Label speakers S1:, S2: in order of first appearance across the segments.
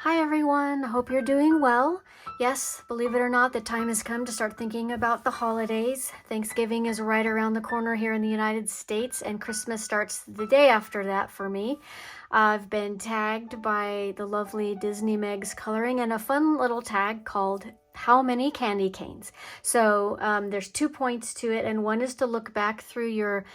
S1: Hi everyone, I hope you're doing well. Yes, believe it or not, the time has come to start thinking about the holidays. Thanksgiving is right around the corner here in the United States, and Christmas starts the day after that for me. I've been tagged by the lovely Disney Meg's coloring and a fun little tag called How Many Candy Canes? So there's 2 points to it, and one is to look back through your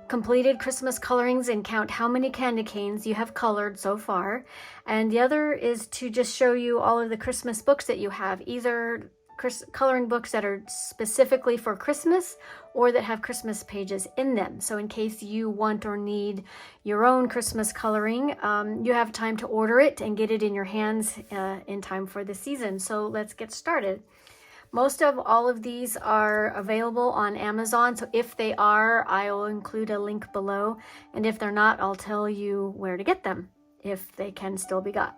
S1: completed Christmas colorings and count how many candy canes you have colored so far. And the other is to just show you all of the Christmas books that you have, either coloring books that are specifically for Christmas or that have Christmas pages in them. So in case you want or need your own Christmas coloring, you have time to order it and get it in your hands in time for the season. So let's get started. Most of all of these are available on Amazon, so if they are, I'll include a link below, and if they're not, I'll tell you where to get them, if they can still be got.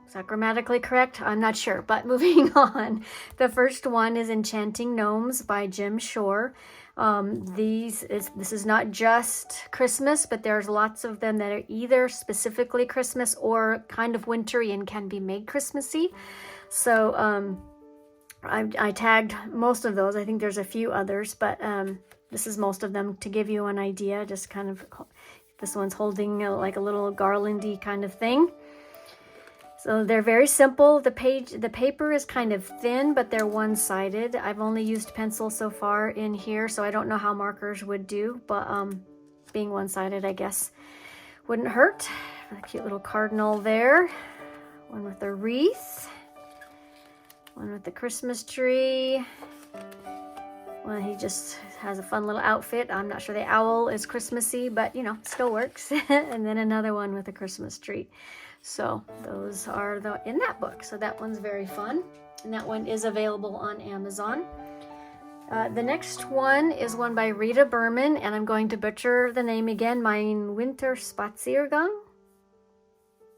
S1: Is that grammatically correct? I'm not sure, but moving on. The first one is Enchanting Gnomes by Jim Shore. This is not just Christmas, but there's lots of them that are either specifically Christmas or kind of wintry and can be made Christmassy. So, I tagged most of those. I think there's a few others, but this is most of them to give you an idea. Just kind of, this one's holding like a little garlandy kind of thing. So they're very simple. The paper is kind of thin, but they're one-sided. I've only used pencil so far in here, so I don't know how markers would do, but being one-sided, I guess, wouldn't hurt. A cute little cardinal there. One with a wreath. One with the Christmas tree. Well, he just has a fun little outfit. I'm not sure the owl is Christmassy, but you know, still works. And then another one with a Christmas tree. So those are in that book. So that one's very fun. And that one is available on Amazon. The next one is one by Aita Burman, and I'm going to butcher the name again. Mein Winterspaziergang.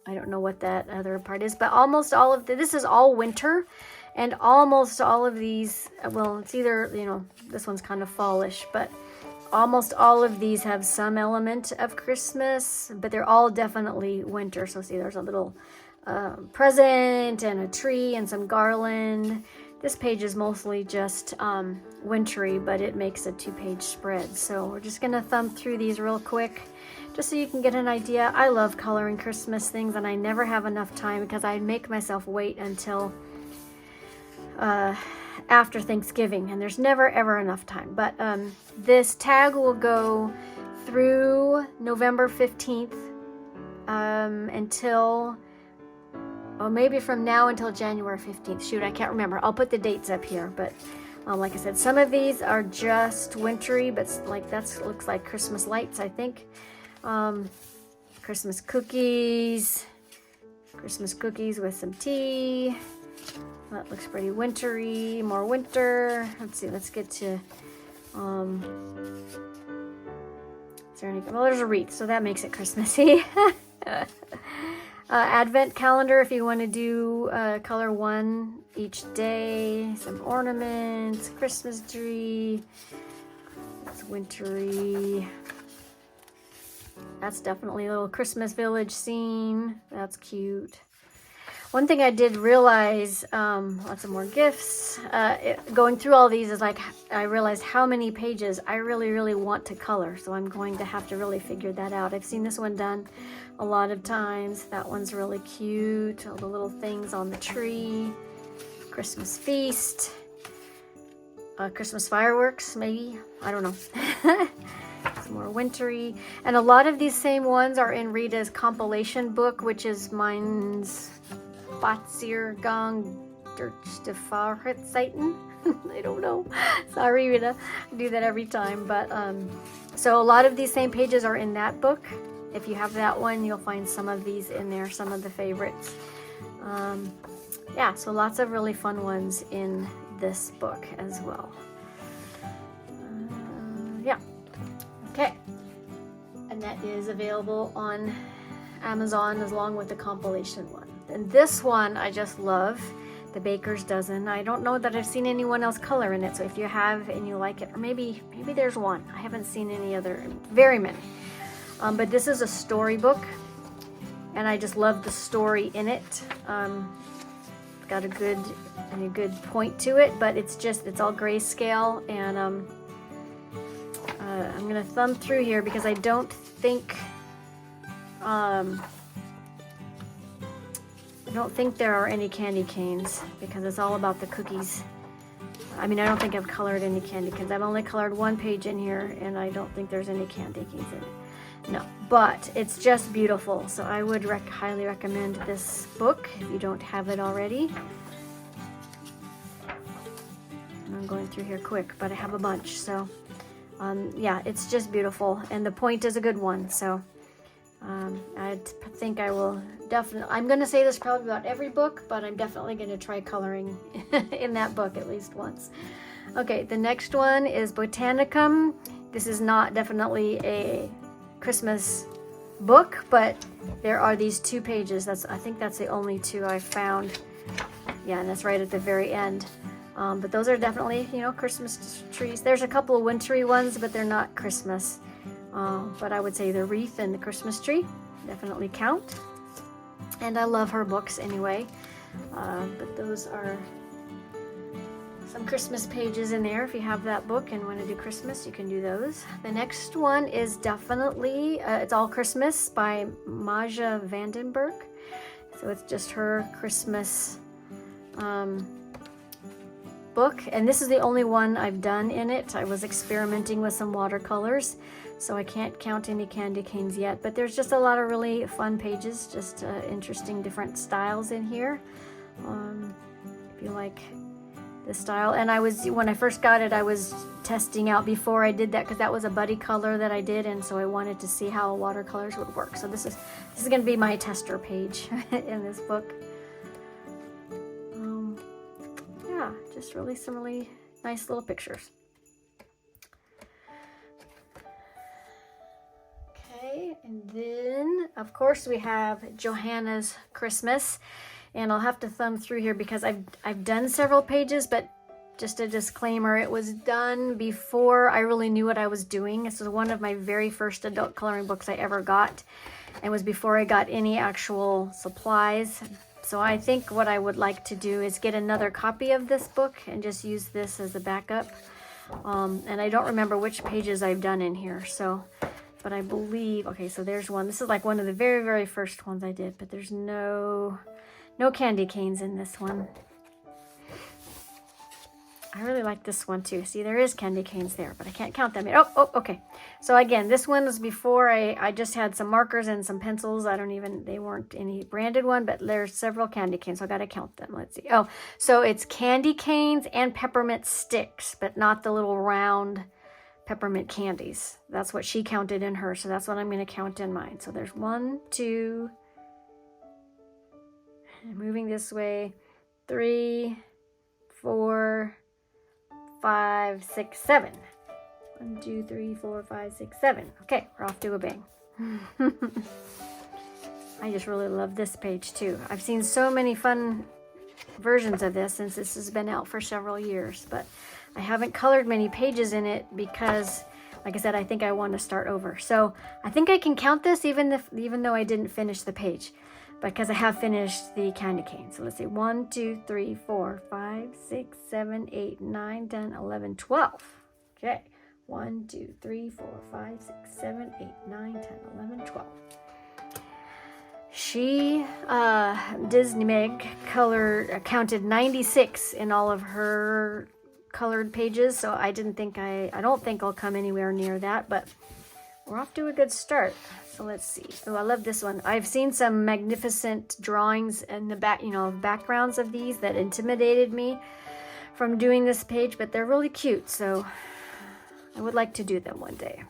S1: I don't know what that other part is, but almost all of this is all winter. And almost all of these, well, it's either, you know, this one's kind of fallish, but almost all of these have some element of Christmas, but they're all definitely winter. So see, there's a little present and a tree and some garland. This page is mostly just wintry, but it makes a 2-page spread. So we're just gonna thumb through these real quick, just so you can get an idea. I love coloring Christmas things, and I never have enough time because I make myself wait until after Thanksgiving, and there's never ever enough time. But this tag will go through November 15th until, oh, maybe from now until January 15th. Shoot, I can't remember. I'll put the dates up here, but like I said, some of these are just wintry, but like looks like Christmas lights, I think. Christmas cookies with some tea. That looks pretty wintry, more winter. Let's see, let's get to, is there any, well, there's a wreath, so that makes it Christmassy. Advent calendar, if you want to do color one each day. Some ornaments, Christmas tree. It's wintry. That's definitely a little Christmas village scene. That's cute. One thing I did realize, lots of more gifts, going through all these is like, I realized how many pages I really, really want to color. So I'm going to have to really figure that out. I've seen this one done a lot of times. That one's really cute. All the little things on the tree. Christmas feast. Christmas fireworks, maybe. I don't know. It's more wintry. And a lot of these same ones are in Rita's compilation book, which is mine's Spaziergang durch die Fahrradseiten. I don't know. Sorry, Rita. I do that every time. But so a lot of these same pages are in that book. If you have that one, you'll find some of these in there, some of the favorites. Yeah, so lots of really fun ones in this book as well. Yeah. Okay. And that is available on Amazon along with the compilation one. And this one I just love, the Baker's Dozen. I don't know that I've seen anyone else color in it, so if you have and you like it, or maybe there's one. I haven't seen any other, very many. But this is a storybook, and I just love the story in it. Got a good point to it, but it's all grayscale, and I'm gonna thumb through here because I don't think there are any candy canes, because it's all about the cookies. I mean, I don't think I've colored any candy canes. I've only colored one page in here, and I don't think there's any candy canes in it. No, but it's just beautiful. So I would highly recommend this book if you don't have it already. And I'm going through here quick, but I have a bunch. So yeah, it's just beautiful, and the point is a good one. So I think I will definitely, I'm going to say this probably about every book, but I'm definitely going to try coloring in that book at least once. Okay, the next one is Botanicum. This is not definitely a Christmas book, but there are these 2 pages. I think that's the only 2 I found. Yeah, and that's right at the very end. But those are definitely, you know, Christmas trees. There's a couple of wintry ones, but they're not Christmas. But I would say the wreath and the Christmas tree definitely count. And I love her books anyway. But those are some Christmas pages in there. If you have that book and want to do Christmas, you can do those. The next one is definitely, it's all Christmas by Maja Vandenberg. So it's just her Christmas book. And this is the only one I've done in it. I was experimenting with some watercolors, so I can't count any candy canes yet. But there's just a lot of really fun pages, just interesting different styles in here. If you like this style. And when I first got it, I was testing out before I did that, because that was a buddy color that I did, and so I wanted to see how watercolors would work. So this is going to be my tester page in this book. Yeah, just really some really nice little pictures. Okay, and then of course we have Johanna's Christmas. And I'll have to thumb through here because I've done several pages, but just a disclaimer, it was done before I really knew what I was doing. This is one of my very first adult coloring books I ever got, and was before I got any actual supplies. So I think what I would like to do is get another copy of this book and just use this as a backup. And I don't remember which pages I've done in here, so, but I believe, okay, so there's one. This is like one of the very, very first ones I did, but there's no candy canes in this one. I really like this one too. See, there is candy canes there, but I can't count them yet. Oh, okay. So again, this one was before I just had some markers and some pencils. They weren't any branded one, but there's several candy canes, so I got to count them. Let's see. Oh, so it's candy canes and peppermint sticks, but not the little round peppermint candies. That's what she counted in her, so that's what I'm going to count in mine. So there's 1, 2, moving this way, 3, 4, 5, 6, 7. 1, 2, 3, 4, 5, 6, 7. Okay, we're off to a bang. I just really love this page too. I've seen so many fun versions of this since this has been out for several years, but I haven't colored many pages in it because, like I said, I think I want to start over. So I think I can count this even though I didn't finish the page, because I have finished the candy cane. So let's see, 1, 2, 3, 4, 5, 6, 7, 8, 9, 10, 11, 12. Okay, 1, 2, 3, 4, 5, 6, 7, 8, 9, 10, 11, 12. She, Disney Meg, counted 96 in all of her colored pages, so I don't think I'll come anywhere near that, but we're off to a good start. So let's see. Oh, I love this one. I've seen some magnificent drawings in the back, backgrounds of these that intimidated me from doing this page, but they're really cute, so I would like to do them one day.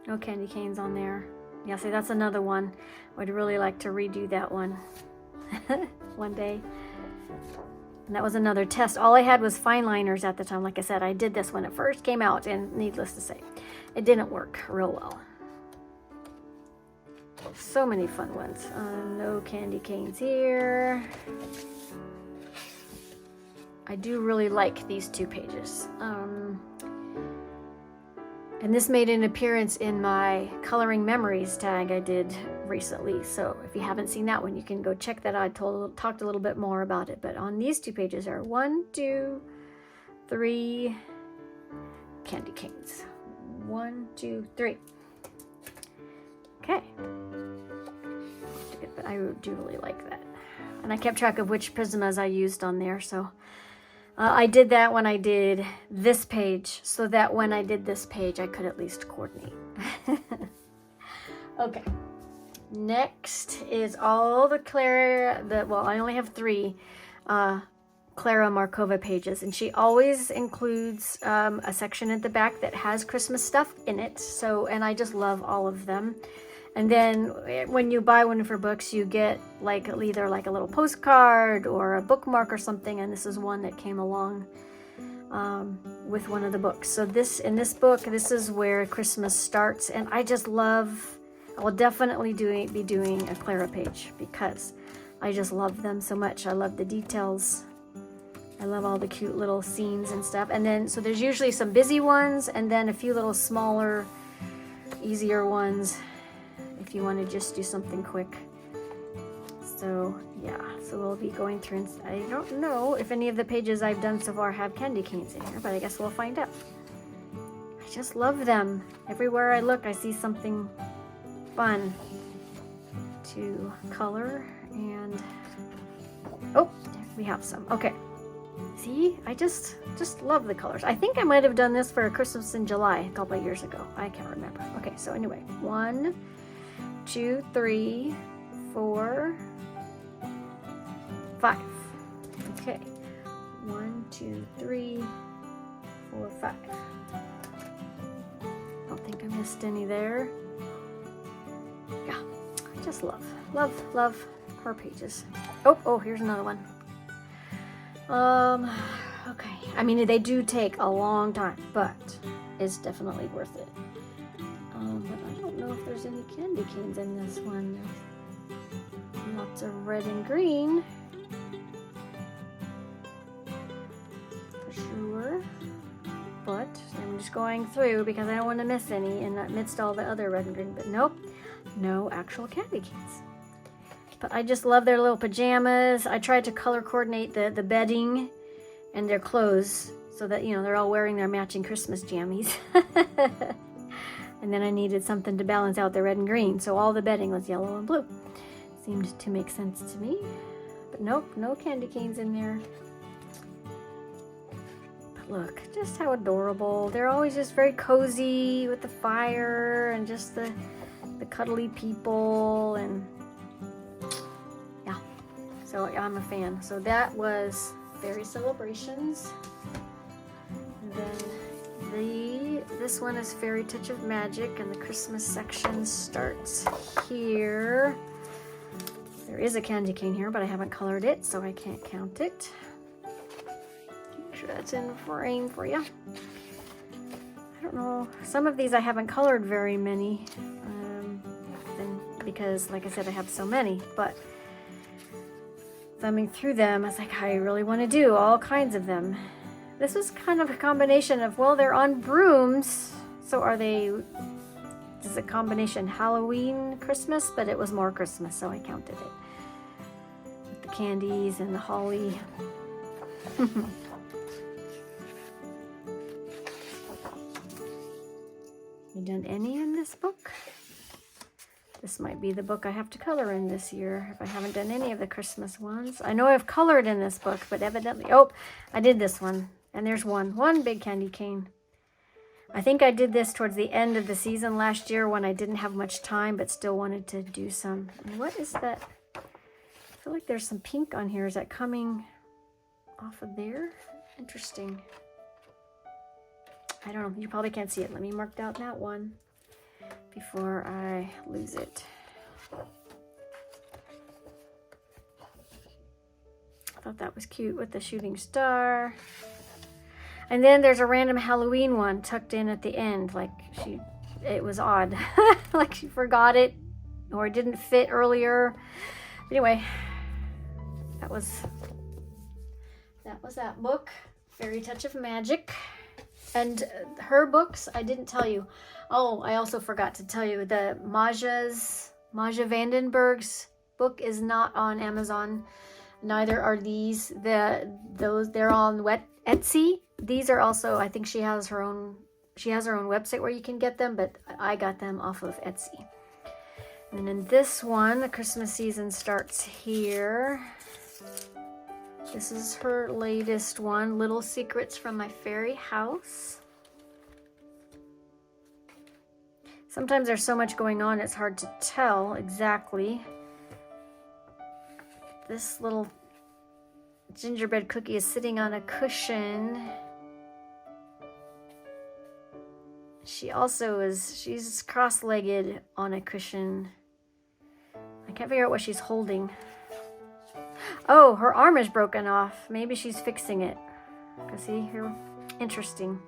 S1: No candy canes on there. Yeah, see, that's another one. Would really like to redo that one one day. And that was another test. All I had was fine liners at the time. Like I said, I did this when it first came out, and needless to say, it didn't work real well. So many fun ones. No candy canes here. I do really like these 2 pages. And this made an appearance in my Coloring Memories tag I did recently. So if you haven't seen that one, you can go check that out. I talked a little bit more about it. But on these 2 pages are 1, 2, 3 candy canes. 1, 2, 3. Okay. But I do really like that. And I kept track of which Prismas I used on there. So I did that when I did this page, so that when I did this page, I could at least coordinate. Okay. Next is all the well, I only have 3 Clara Marova pages, and she always includes a section at the back that has Christmas stuff in it. So, and I just love all of them. And then when you buy one of her books, you get like either like a little postcard or a bookmark or something. And this is one that came along with one of the books. So in this book, this is where Christmas starts. And I just love, I will definitely be doing a Clara page because I just love them so much. I love the details. I love all the cute little scenes and stuff. And then, so there's usually some busy ones and then a few little smaller, easier ones if you want to just do something quick. So yeah, so we'll be going through, and I don't know if any of the pages I've done so far have candy canes in here, but I guess we'll find out. I just love them. Everywhere I look, I see something fun to color, and oh, we have some. Okay. See, I just love the colors. I think I might have done this for Christmas in July a couple of years ago. I can't remember. Okay, so anyway, 1, 2, 3, 4, 5. Okay, 1, 2, 3, 4, 5. Don't think I missed any there. Yeah, I just love her pages. Oh, here's another one. Okay. I mean, they do take a long time, but it's definitely worth it. But I don't know if there's any candy canes in this one. There's lots of red and green. For sure. But I'm just going through because I don't want to miss any amidst all the other red and green. But nope, no actual candy canes. But I just love their little pajamas. I tried to color coordinate the bedding and their clothes so that, you know, they're all wearing their matching Christmas jammies. And then I needed something to balance out the red and green. So all the bedding was yellow and blue. Seemed to make sense to me. But nope, no candy canes in there. But look, just how adorable. They're always just very cozy with the fire and just the cuddly people, and so I'm a fan. So that was Fairy Celebrations. And then this one is Fairy Touch of Magic, and the Christmas section starts here. There is a candy cane here, but I haven't colored it, so I can't count it. Make sure that's in frame for you. I don't know. Some of these I haven't colored very many, because, like I said, I have so many, but thumbing through them, I was like, I really want to do all kinds of them. This was kind of a combination of, well, they're on brooms, so this is a combination Halloween, Christmas, but it was more Christmas, so I counted it. With the candies and the holly. You done any in this book? This might be the book I have to color in this year if I haven't done any of the Christmas ones. I know I've colored in this book, but evidently, oh, I did this one. And there's one big candy cane. I think I did this towards the end of the season last year when I didn't have much time, but still wanted to do some. And what is that? I feel like there's some pink on here. Is that coming off of there? Interesting. I don't know. You probably can't see it. Let me mark out that one before I lose it. I thought that was cute with the shooting star. And then there's a random Halloween one tucked in at the end. Like it was odd. Like she forgot it or it didn't fit earlier. Anyway, that was that book, Fairy Touch of Magic. And her books, I didn't tell you. Oh, I also forgot to tell you, the Maja Vandenberg's book is not on Amazon. Neither are these. They're on Etsy. These are also, I think she has her own website where you can get them, but I got them off of Etsy. And in this one, the Christmas season starts here. This is her latest one, Little Secrets from My Fairy House. Sometimes there's so much going on, it's hard to tell exactly. This little gingerbread cookie is sitting on a cushion. She's cross-legged on a cushion. I can't figure out what she's holding. Oh, her arm is broken off. Maybe she's fixing it. See here? Interesting.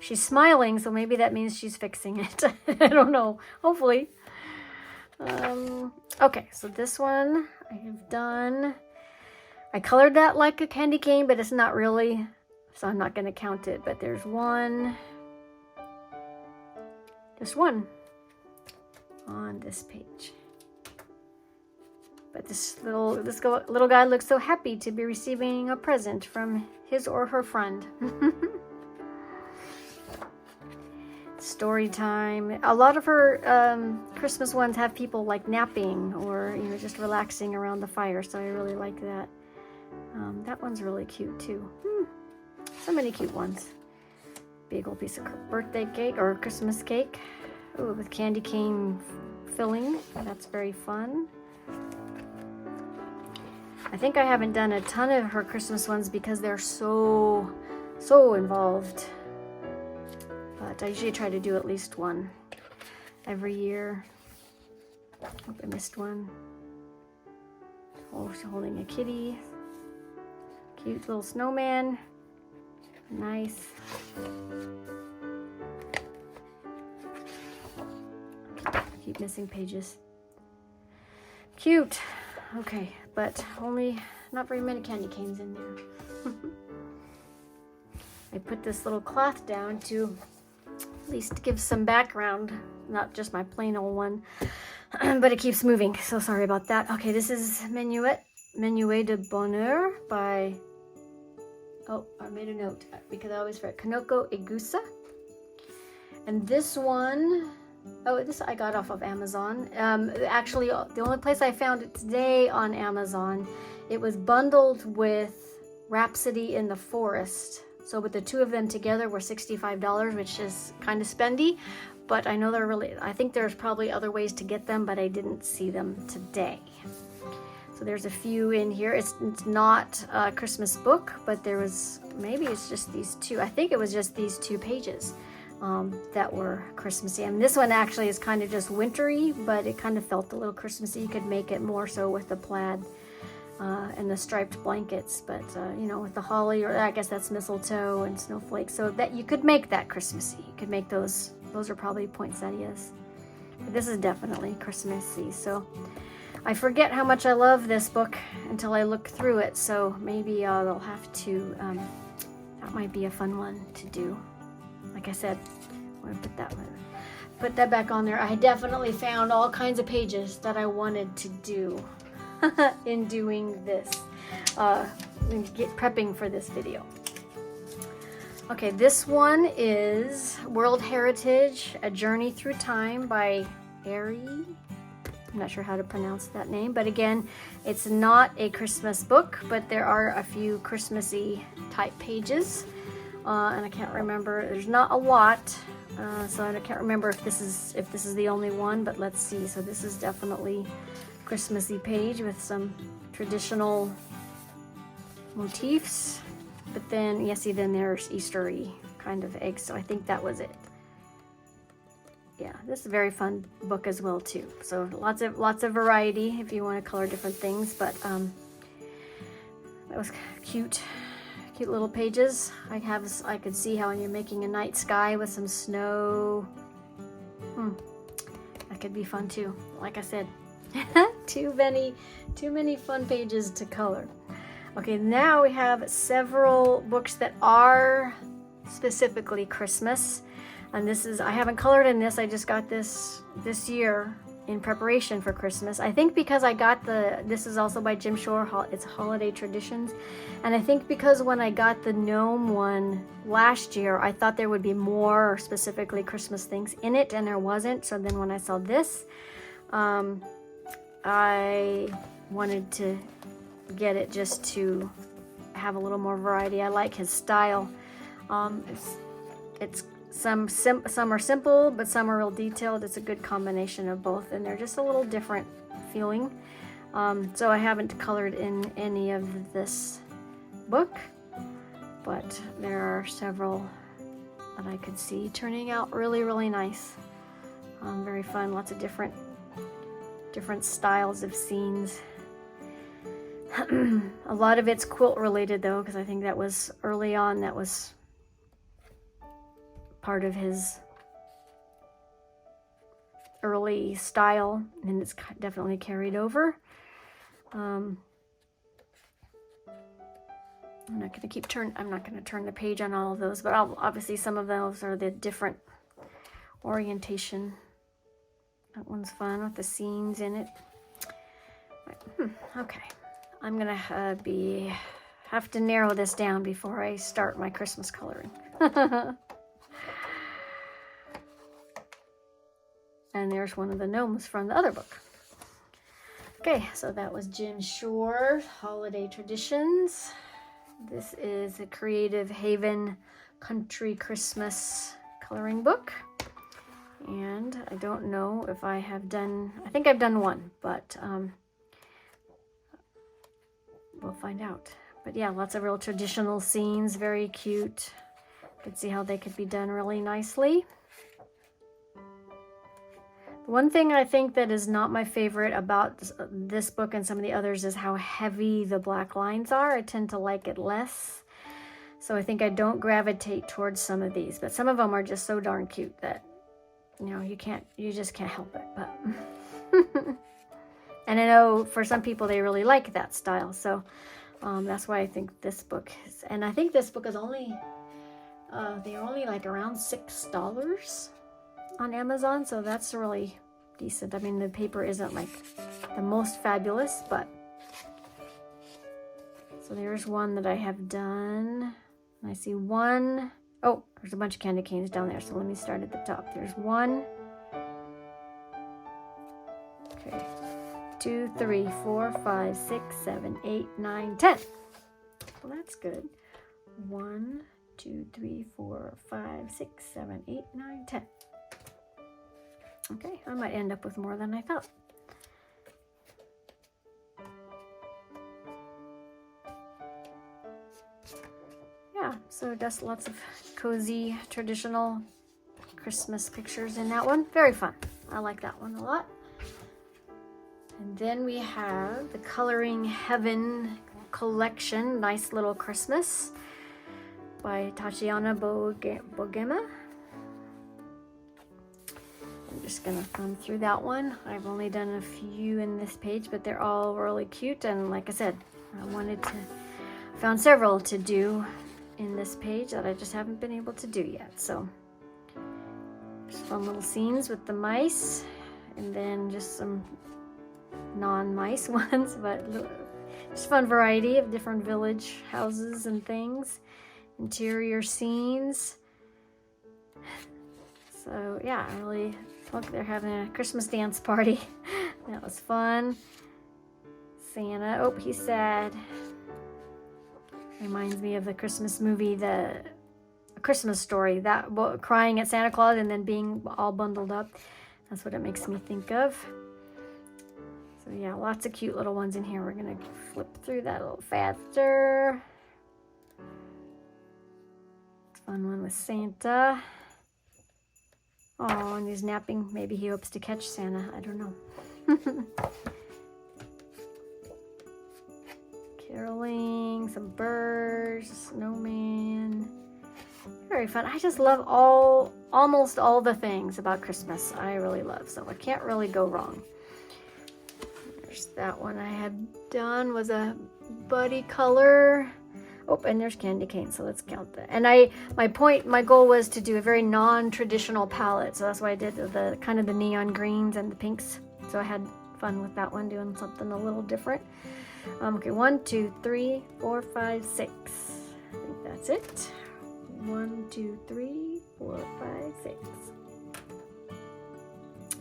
S1: She's smiling, so maybe that means she's fixing it. I don't know. Hopefully. Okay, so this one I have done. I colored that like a candy cane, but it's not really, so I'm not going to count it. But there's one. Just one on this page. But this little guy looks so happy to be receiving a present from his or her friend. Story time. A lot of her Christmas ones have people like napping or just relaxing around the fire, so I really like that. That one's really cute too. So many cute ones. Big old piece of birthday cake or Christmas cake. Ooh, with candy cane filling. That's very fun. I think I haven't done a ton of her Christmas ones because they're so involved. But I usually try to do at least one every year. Hope I missed one. Oh, she's holding a kitty. Cute little snowman. Nice. Keep missing pages. Cute. Okay, but only not very many candy canes in there. I put this little cloth down to at least give some background, not just my plain old one, but it keeps moving, so sorry about that. Okay, this is Menuet de Bonheur by, oh, I made a note because I always forget, Kanoko Egusa. And this one, oh, this I got off of Amazon. Actually, the only place I found it today on Amazon, it was bundled with Rhapsody in the Forest. So with the two of them together were $65, which is kind of spendy, but I know they're really, I think there's probably other ways to get them, but I didn't see them today. So there's a few in here. It's not a Christmas book, but there was, maybe it's just these two. I think it was just these 2 pages that were Christmassy. And this one actually is kind of just wintry, but it kind of felt a little Christmassy. You could make it more so with the plaid and the striped blankets, but with the holly, or I guess that's mistletoe and snowflakes, so that you could make that Christmassy. You could make those are probably poinsettias. But this is definitely Christmassy, so I forget how much I love this book until I look through it, so maybe I'll have to, that might be a fun one to do. Like I said, I want to put that back on there. I definitely found all kinds of pages that I wanted to do in doing this, prepping for this video. Okay, this one is World Heritage, A Journey Through Time by Ari. I'm not sure how to pronounce that name, but again, it's not a Christmas book, but there are a few Christmassy type pages, and I can't remember. There's not a lot, so I can't remember if this is the only one. But let's see. So this is definitely Christmassy page with some traditional motifs, but then then there's Eastery kind of eggs. So I think that was it. Yeah, this is a very fun book as well too. So lots of variety if you want to color different things. But that was cute little pages. I could see how when you're making a night sky with some snow, that could be fun too. Like I said, too many fun pages to color. Okay, now we have several books that are specifically Christmas. And this is, I haven't colored in this, I just got this year in preparation for Christmas. I think because I got this is also by Jim Shore, it's Holiday Traditions. And I think because when I got the gnome one last year, I thought there would be more specifically Christmas things in it, and there wasn't. So then when I saw this, I wanted to get it just to have a little more variety. I like his style. It's some are simple, but some are real detailed. It's a good combination of both, and they're just a little different feeling. So I haven't colored in any of this book, but there are several that I could see turning out really, really nice. Very fun. Lots of different styles of scenes. A lot of it's quilt related though, because I think that was early on, that was part of his early style, and it's definitely carried over. I'm not going to turn the page on all of those, but obviously some of those are the different orientation. That one's fun with the scenes in it. Okay, I'm gonna have to narrow this down before I start my Christmas coloring. And there's one of the gnomes from the other book. Okay, so that was Jim Shore, Holiday Traditions. This is a Creative Haven Country Christmas coloring book. And I don't know if I have done, I think I've done one, but we'll find out. But yeah, lots of real traditional scenes, very cute. You can see how they could be done really nicely. One thing I think that is not my favorite about this book and some of the others is how heavy the black lines are. I tend to like it less. So I think I don't gravitate towards some of these, but some of them are just so darn cute that, you know, you just can't help it. But and I know for some people they really like that style. So that's why I think this book is, and I think this book is only, they're only like around $6 on Amazon, so that's really decent. I mean, the paper isn't like the most fabulous, but so there's one that I have done. I see one. Oh, there's a bunch of candy canes down there, so let me start at the top. There's one. Okay, 2, 3, 4, 5, 6, 7, 8, 9, 10. Well, that's good. 1, 2, 3, 4, 5, 6, 7, 8, 9, 10. Okay, I might end up with more than I thought. Yeah, so just lots of cozy, traditional Christmas pictures in that one. Very fun. I like that one a lot. And then we have the Coloring Heaven collection, Nice Little Christmas, by Johanna Bassford. I'm just gonna thumb through that one. I've only done a few in this page, but they're all really cute. And like I said, I found several to do in this page that I just haven't been able to do yet. So just fun little scenes with the mice, and then just some non-mice ones, but just fun variety of different village houses and things, interior scenes. So yeah, I really look, they're having a Christmas dance party. That was fun. Santa, oh, he's sad. Reminds me of the Christmas movie, the Christmas Story, that crying at Santa Claus and then being all bundled up. That's what it makes me think of. So yeah, lots of cute little ones in here. We're gonna flip through that a little faster. Fun one with Santa. Oh, and he's napping. Maybe he hopes to catch Santa. I don't know. Caroling, some birds, a snowman. Very fun. I just love almost all the things about Christmas. I really love, so I can't really go wrong. There's that one I had done, was a buddy color. Oh, and there's candy cane, so let's count that. And my goal was to do a very non-traditional palette, so that's why I did the kind of the neon greens and the pinks. So I had fun with that one, doing something a little different. Okay, 1, 2, 3, 4, 5, 6. I think that's it. 1, 2, 3, 4, 5, 6.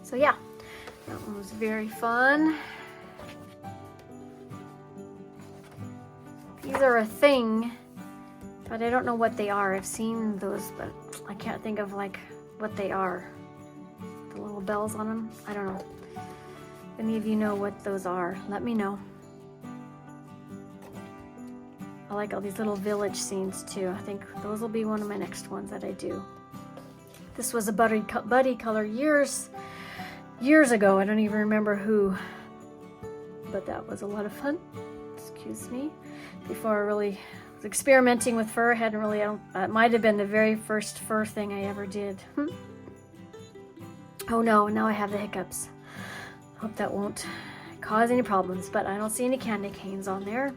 S1: So yeah, that one was very fun. These are a thing, but I don't know what they are. I've seen those, but I can't think of like what they are. The little bells on them. I don't know. If any of you know what those are, let me know. I like all these little village scenes too. I think those will be one of my next ones that I do. This was a buddy color years ago. I don't even remember who, but that was a lot of fun. Excuse me. Before I really was experimenting with fur, it might have been the very first fur thing I ever did. Oh no, now I have the hiccups. Hope that won't cause any problems, but I don't see any candy canes on there.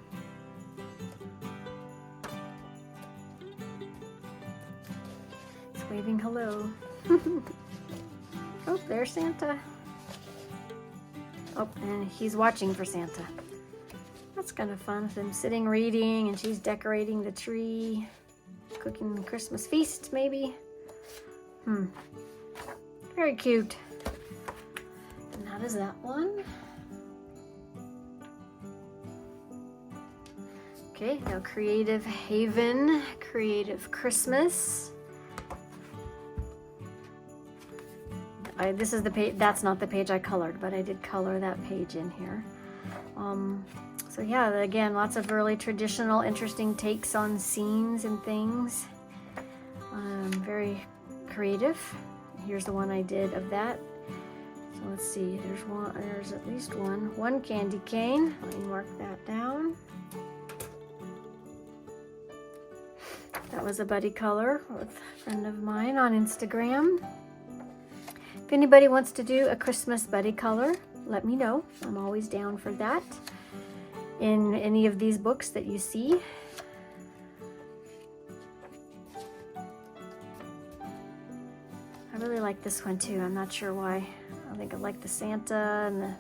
S1: It's waving hello. Oh, there's Santa. Oh, and he's watching for Santa. That's kind of fun. With him sitting reading, and she's decorating the tree, cooking the Christmas feast, maybe. Very cute. And that is that one. Okay, now Creative Haven, Creative Christmas. This is the page. That's not the page I colored, but I did color that page in here. So yeah, again, lots of really traditional, interesting takes on scenes and things. Very creative. Here's the one I did of that. So let's see, there's at least one candy cane. Let me mark that down. That was a buddy color with a friend of mine on Instagram. If anybody wants to do a Christmas buddy color, let me know. I'm always down for that. In any of these books that you see. I really like this one too. I'm not sure why. I think I like the Santa and the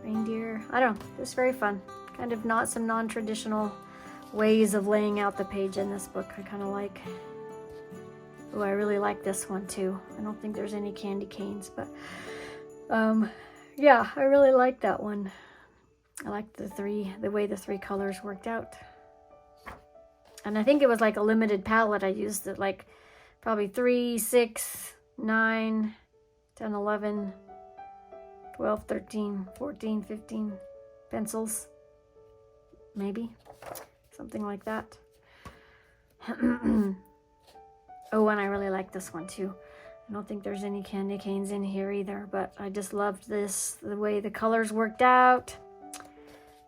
S1: reindeer. I don't know. It's very fun. Kind of some non-traditional ways of laying out the page in this book. I kind of like. Oh, I really like this one too. I don't think there's any candy canes, but yeah, I really like that one. I like the way the three colors worked out. And I think it was like a limited palette. I used it like probably 3, 6, 9, 10, 11, 12, 13, 14, 15 pencils. Maybe. Something like that. Oh, and I really like this one too. I don't think there's any candy canes in here either, but I just loved this, the way the colors worked out.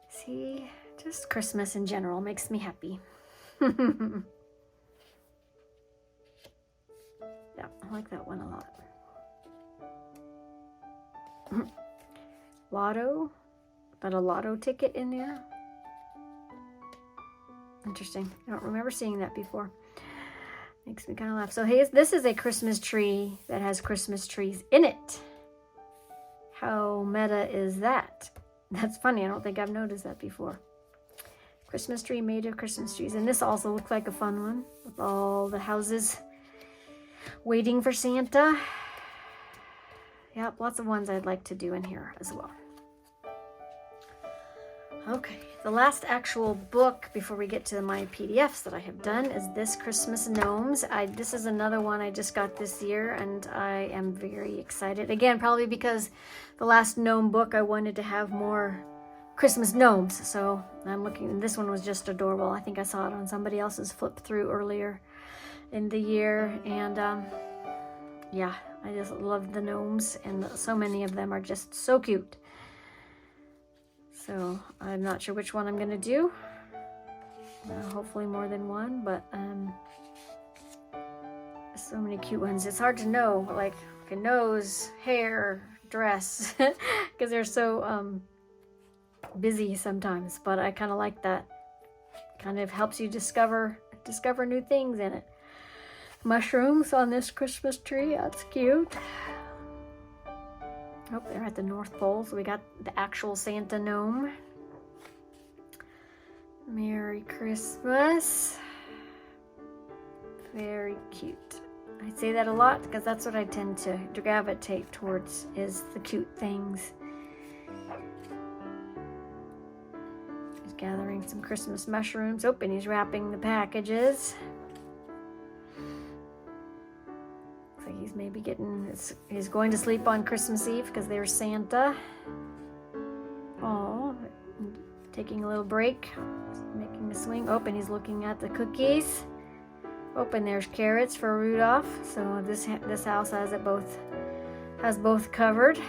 S1: See, just Christmas in general makes me happy. Yeah, I like that one a lot. Lotto. Got a lotto ticket in there. Interesting. I don't remember seeing that before. Makes me kind of laugh. So hey, this is a Christmas tree that has Christmas trees in it. How meta is that? That's funny. I don't think I've noticed that before. Christmas tree made of Christmas trees. And this also looked like a fun one with all the houses waiting for Santa. Yep, lots of ones I'd like to do in here as well. Okay, the last actual book before we get to my PDFs that I have done is this Christmas Gnomes. This is another one I just got this year, and I am very excited. Again, probably because the last gnome book I wanted to have more Christmas gnomes, so I'm looking. This one was just adorable. I think I saw it on somebody else's flip through earlier in the year, and yeah, I just love the gnomes, and so many of them are just so cute. So I'm not sure which one I'm going to do. Hopefully more than one, but so many cute ones. It's hard to know, like a nose, hair, dress, because they're so busy sometimes. But I kind of like that kind of helps you discover new things in it. Mushrooms on this Christmas tree. That's cute. Oh, they're at the North Pole, so we got the actual Santa gnome. Merry Christmas. Very cute. I say that a lot because that's what I tend to gravitate towards, is the cute things. He's gathering some Christmas mushrooms. Oh, and he's wrapping the packages. Looks like he's maybe he's going to sleep on Christmas Eve because there's Santa. Oh, taking a little break, making a swing. Oh, and he's looking at the cookies. Oh, and there's carrots for Rudolph. So this house has both covered.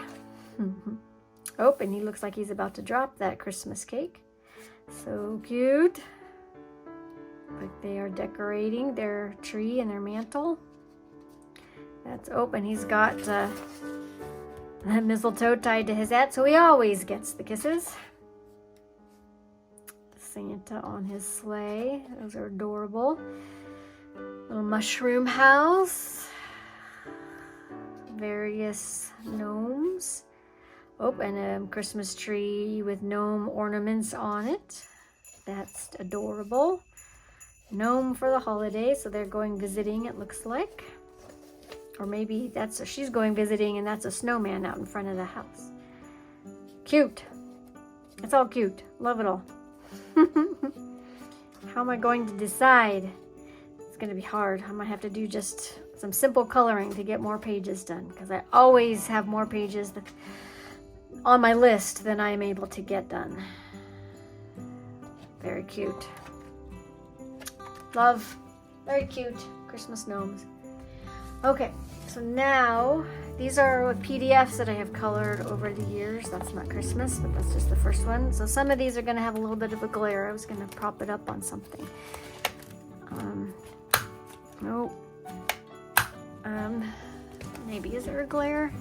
S1: Oh, and he looks like he's about to drop that Christmas cake. So cute. Like they are decorating their tree and their mantle. That's open. He's got the mistletoe tied to his hat, so he always gets the kisses. Santa on his sleigh. Those are adorable. Little mushroom house. Various gnomes. Oh, and a Christmas tree with gnome ornaments on it. That's adorable. Gnome for the holidays, so they're going visiting, it looks like. Or maybe she's going visiting and that's a snowman out in front of the house. Cute. It's all cute. Love it all. How am I going to decide? It's going to be hard. I might have to do just some simple coloring to get more pages done, because I always have more pages on my list than I am able to get done. Very cute. Love. Very cute. Christmas gnomes. Okay, so now these are PDFs that I have colored over the years. That's not Christmas, but that's just the first one. So some of these are going to have a little bit of a glare. I was going to prop it up on something. Nope. Maybe is there a glare?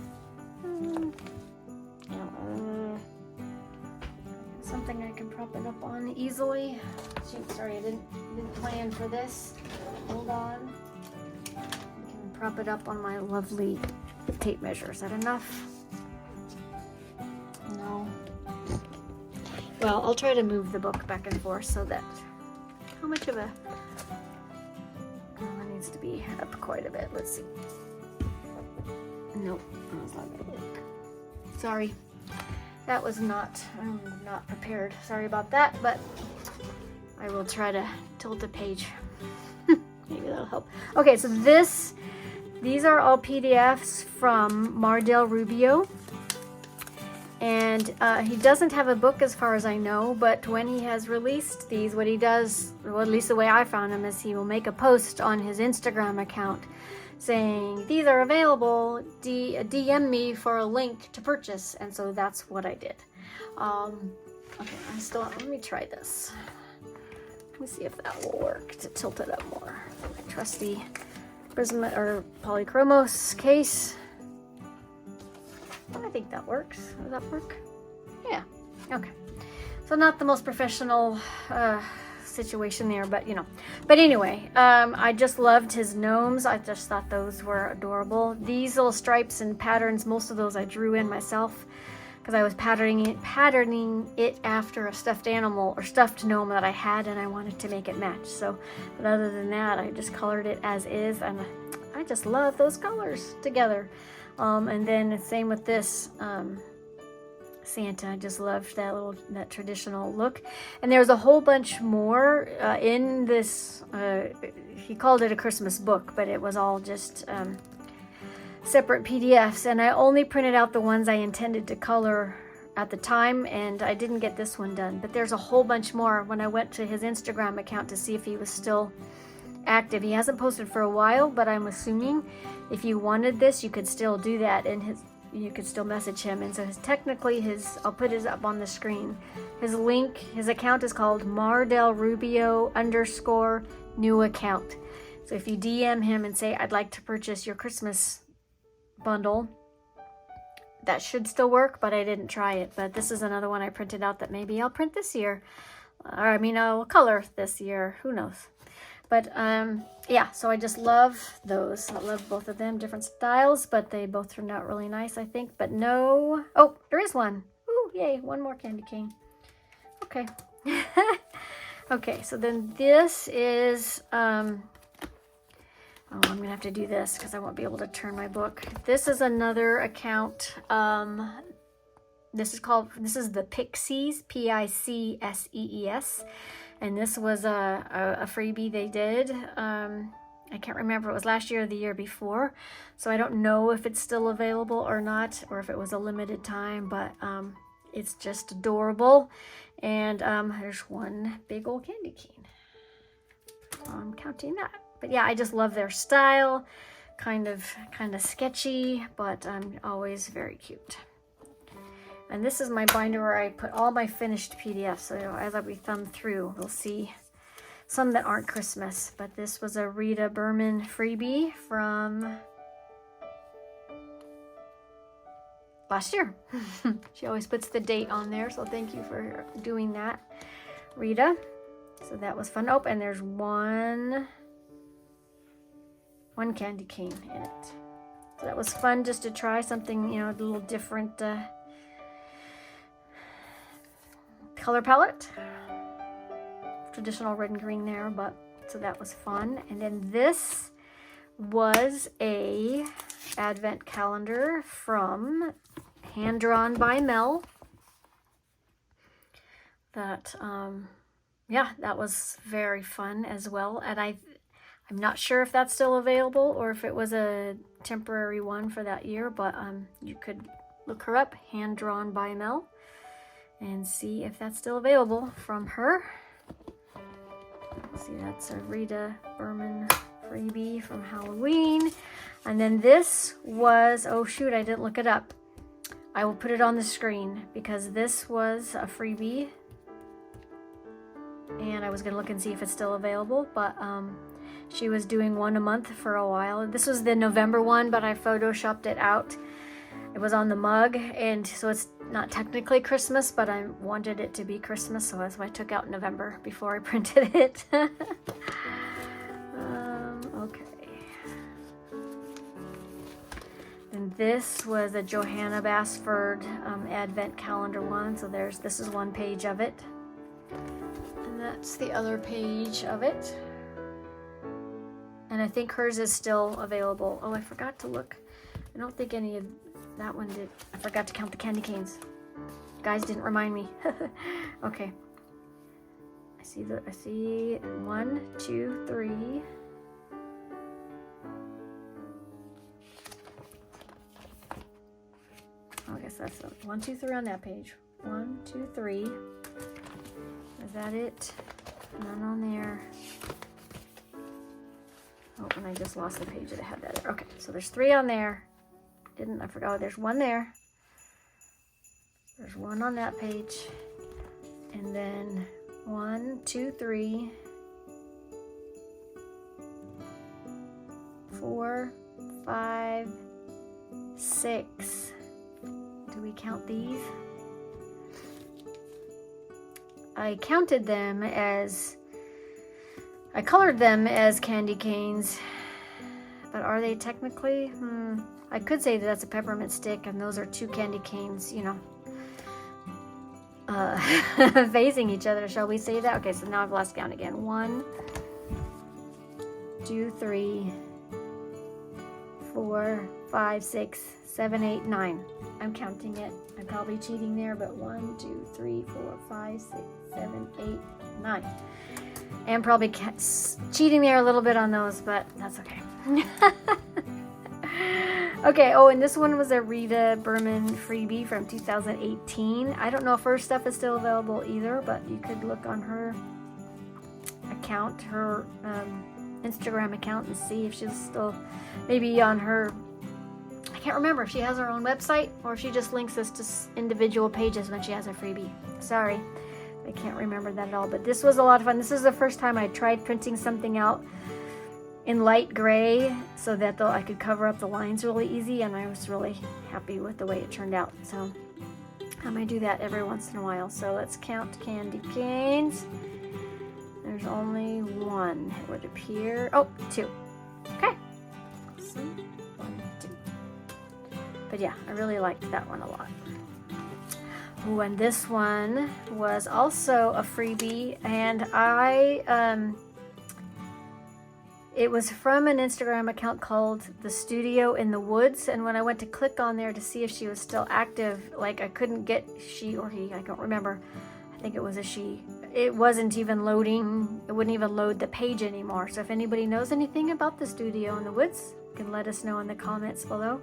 S1: Something I can prop it up on easily. Shoot, sorry, I didn't plan for this. Hold on. I can prop it up on my lovely tape measure. Is that enough? No. Well, I'll try to move the book back and forth so that. How much of a? It needs to be up quite a bit. Let's see. Nope, that's not gonna work. Sorry. That was I'm not prepared. Sorry about that, but I will try to tilt a page. Maybe that'll help. Okay, so these are all PDFs from Mardel Rubio. And he doesn't have a book as far as I know, but when he has released these, what he does, well, at least the way I found him, is he will make a post on his Instagram account saying, these are available, DM me for a link to purchase. And so that's what I did. Okay, let me try this. Let me see if that will work to tilt it up more. My trusty prism or polychromos case. I think that works. Does that work? Yeah, okay. So not the most professional situation there, but but anyway, I just loved his gnomes. I just thought those were adorable. These little stripes and patterns, most of those I drew in myself because I was patterning it after a stuffed animal or stuffed gnome that I had, and I wanted to make it match. So, but other than that, I just colored it as is, and I just love those colors together. And then same with this Santa. I just loved that traditional look. And there's a whole bunch more in this. He called it a Christmas book, but it was all just separate PDFs. And I only printed out the ones I intended to color at the time, and I didn't get this one done. But there's a whole bunch more. When I went to his Instagram account to see if he was still active, he hasn't posted for a while, but I'm assuming if you wanted this, you could still do that, and you could still message him. And so I'll put his up on the screen. His account is called Mardel Rubio _new account. So if you DM him and say, I'd like to purchase your Christmas bundle, that should still work, but I didn't try it. But this is another one I printed out that maybe I'll print this year. or I mean, I'll color this year. Who knows? But yeah, so I just love those. I love both of them, different styles, but they both turned out really nice, I think. But no, oh, there is one. Ooh, yay, one more candy cane. Okay. Okay, so then this is, oh, I'm gonna have to do this because I won't be able to turn my book. This is another account. This is the Pixies, Picsees. And this was a freebie they did. I can't remember, it was last year or the year before. So I don't know if it's still available or not, or if it was a limited time, but it's just adorable. And there's one big old candy cane. I'm counting that. But yeah, I just love their style. Kind of sketchy, but always very cute. And this is my binder where I put all my finished PDFs. So as we thumb through, we'll see some that aren't Christmas. But this was a Aita Burman freebie from last year. She always puts the date on there, so thank you for doing that, Rita. So that was fun. Oh, and there's one candy cane in it. So that was fun just to try something, you know, a little different color palette. Traditional red and green there, but so that was fun. And then this was a advent calendar from Hand Drawn by Mel. That yeah, that was very fun as well. And I'm not sure if that's still available or if it was a temporary one for that year, but you could look her up, Hand Drawn by Mel, and see if that's still available from her. Let's see, that's a Aita Burman freebie from Halloween. And then this was, oh shoot, I didn't look it up. I will put it on the screen because this was a freebie. And I was gonna look and see if it's still available, but she was doing one a month for a while. This was the November one, but I photoshopped it out. It was on the mug, and so it's not technically Christmas, but I wanted it to be Christmas, so that's why I took out November before I printed it. Okay. And this was a Johanna Bassford advent calendar one, so this is one page of it. And that's the other page of it. And I think hers is still available. Oh, I forgot to look. I don't think any of that one did. I forgot to count the candy canes. Guys didn't remind me. Okay. I see 1, 2, 3. I guess that's 1, 2, 3 on that page. 1, 2, 3. Is that it? None on there. Oh, and I just lost the page that had that there. Okay, so there's 3 on there. I forgot. Oh, there's 1 there. There's 1 on that page. And then 1, 2, 3, 4, 5, 6. Do we count these? I counted them as, I colored them as candy canes, but are they technically? I could say that that's a peppermint stick and those are 2 candy canes, you know, facing each other. Shall we say that? Okay, so now I've lost count again. 1, 2, 3, 4, 5, 6, 7, 8, 9. I'm counting it. I'm probably cheating there, but 1, 2, 3, 4, 5, 6, 7, 8, 9. And probably cheating there a little bit on those, but that's okay. Okay, oh, and this one was a Aita Burman freebie from 2018. I don't know if her stuff is still available either, but you could look on her account, her Instagram account, and see if she's still, maybe on her, I can't remember if she has her own website or if she just links us to individual pages when she has a freebie. Sorry, I can't remember that at all, but this was a lot of fun. This is the first time I tried printing something out in light gray so that I could cover up the lines really easy, and I was really happy with the way it turned out. So I might do that every once in a while. So let's count candy canes. There's only one, it would appear. Oh, two. Okay. So, 1, 2. But yeah, I really liked that one a lot. Ooh, and this one was also a freebie, and it was from an Instagram account called The Studio in the Woods, and when I went to click on there to see if she was still active, like I couldn't get she or he, I don't remember. I think it was a she. It wasn't even loading, it wouldn't even load the page anymore. So if anybody knows anything about The Studio in the Woods, you can let us know in the comments below.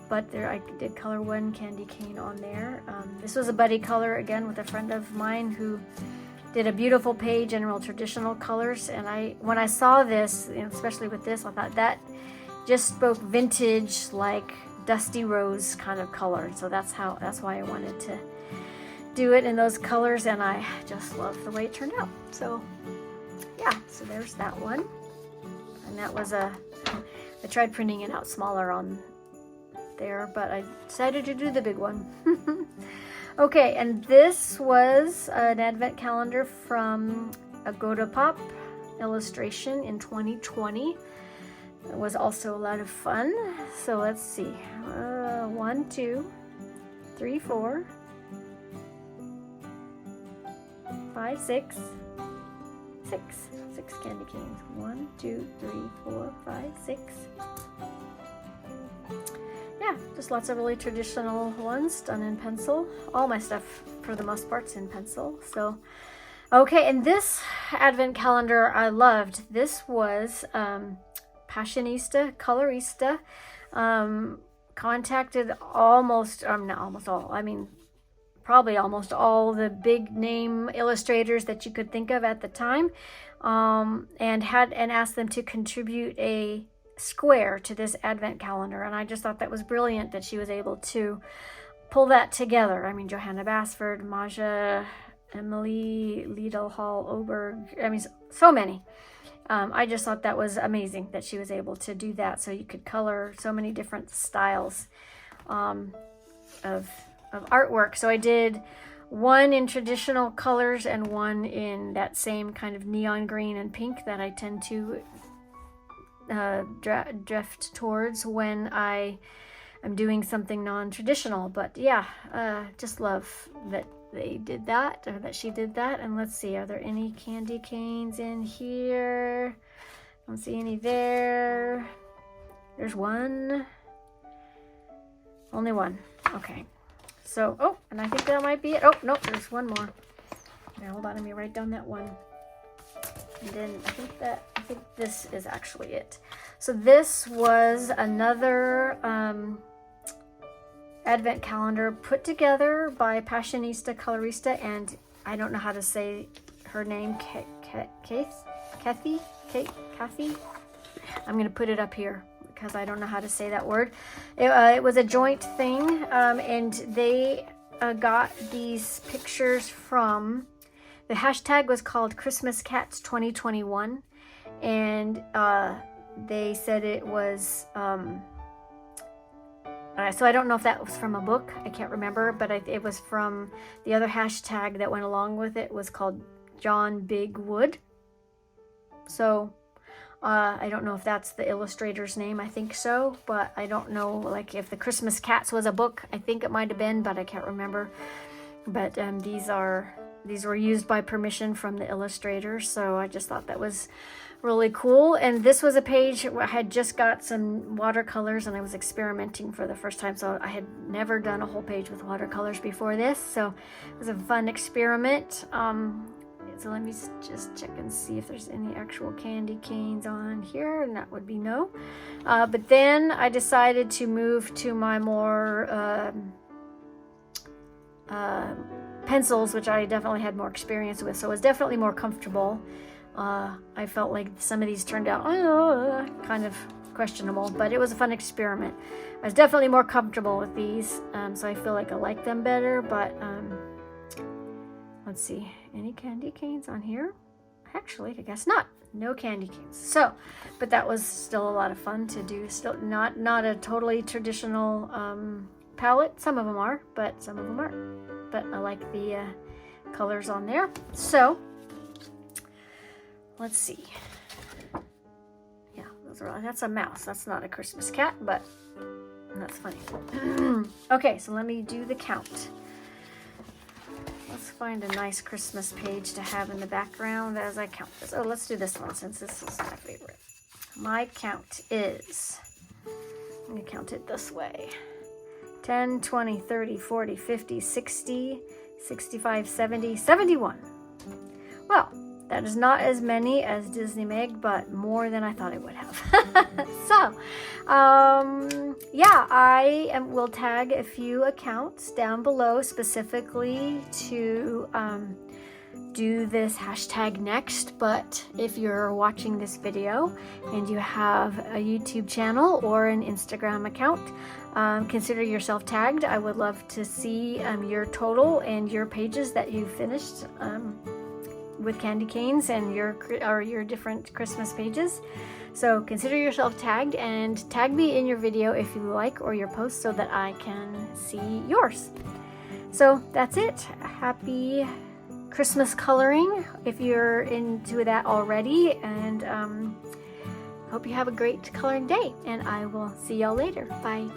S1: But there, I did color one candy cane on there. This was a buddy color again with a friend of mine who did a beautiful page in real traditional colors, and when I saw this, especially with this, I thought that just spoke vintage, like dusty rose kind of color. So that's why I wanted to do it in those colors, and I just love the way it turned out. So yeah, so there's that one, and that was I tried printing it out smaller on there, but I decided to do the big one. Okay, and this was an advent calendar from a Pop illustration in 2020. It was also a lot of fun. So let's see. 1, 2, 3, 4, 5, 6. 6 candy canes. 1, 2, 3, 4, 5, 6. Yeah, just lots of really traditional ones done in pencil. All my stuff, for the most part's in pencil. So, okay, and this advent calendar I loved. This was Passionista Colorista. Contacted not almost all, I mean, probably almost all the big name illustrators that you could think of at the time, and asked them to contribute a square to this advent calendar, and I just thought that was brilliant that she was able to pull that together. I mean, Johanna Bassford, Maja, Emily, Liedel Hall, Oberg, I mean, so many. I just thought that was amazing that she was able to do that, so you could color so many different styles of artwork. So I did one in traditional colors and one in that same kind of neon green and pink that I tend to drift towards when I am doing something non-traditional. But yeah, just love that they did that, or that she did that. And let's see, are there any candy canes in here? Don't see any there. There's one. Only one. Okay. So, oh, and I think that might be it. Oh, nope, there's one more. Okay, hold on, let me write down that one. And then I think this is actually it. So this was another advent calendar put together by Passionista Colorista, and I don't know how to say her name, Kathy. I'm going to put it up here because I don't know how to say that word. It was a joint thing, and they got these pictures from, the hashtag was called Christmas Cats 2021, and they said it was, so I don't know if that was from a book, I can't remember, but it was from the other hashtag that went along with it, was called John Big Wood. So I don't know if that's the illustrator's name, I think so, but I don't know, like, if the Christmas Cats was a book, I think it might have been, but I can't remember. But these were used by permission from the illustrators, so I just thought that was really cool. And this was a page where I had just got some watercolors, and I was experimenting for the first time, so I had never done a whole page with watercolors before this, so it was a fun experiment. So let me just check and see if there's any actual candy canes on here, and that would be no. But then I decided to move to my more pencils, which I definitely had more experience with, so it was definitely more comfortable. I felt like some of these turned out kind of questionable, but it was a fun experiment. I was definitely more comfortable with these, so I feel like I like them better. But let's see, any candy canes on here? Actually, I guess not. No candy canes. So, but that was still a lot of fun to do. Still not a totally traditional palette. Some of them are, but some of them aren't. But I like the colors on there. So let's see. Yeah, that's a mouse. That's not a Christmas cat, but that's funny. Okay, so let me do the count. Let's find a nice Christmas page to have in the background as I count this. Oh, let's do this one since this is my favorite. My count is, I'm going to count it this way. 10, 20, 30, 40, 50, 60, 65, 70, 71. Well, that is not as many as Disney Meg, but more than I thought it would have. So, yeah, I will tag a few accounts down below specifically to do this hashtag next. But if you're watching this video and you have a YouTube channel or an Instagram account, consider yourself tagged. I would love to see your total and your pages that you finished with candy canes and your different Christmas pages. So consider yourself tagged and tag me in your video if you like, or your post, so that I can see yours. So that's it. Happy Christmas coloring if you're into that already, and hope you have a great coloring day, and I will see y'all later. Bye.